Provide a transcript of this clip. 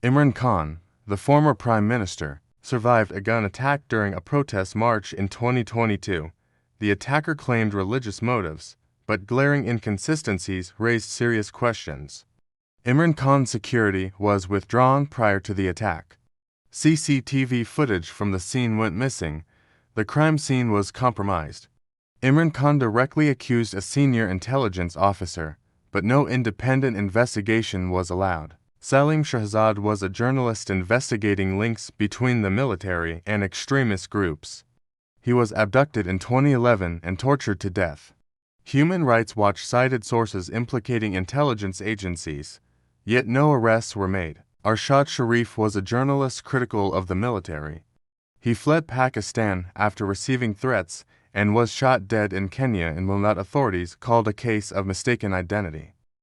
Imran Khan, the former prime minister, survived a gun attack during a protest march in 2022. The attacker claimed religious motives, but glaring inconsistencies raised serious questions. Imran Khan's security was withdrawn prior to the attack. CCTV footage from the scene went missing. The crime scene was compromised. Imran Khan directly accused a senior intelligence officer, but no independent investigation was allowed. Salim Shahzad was a journalist investigating links between the military and extremist groups. He was abducted in 2011 and tortured to death. Human Rights Watch cited sources implicating intelligence agencies, yet no arrests were made. Arshad Sharif was a journalist critical of the military. He fled Pakistan after receiving threats and was shot dead in Kenya in what authorities called a case of mistaken identity.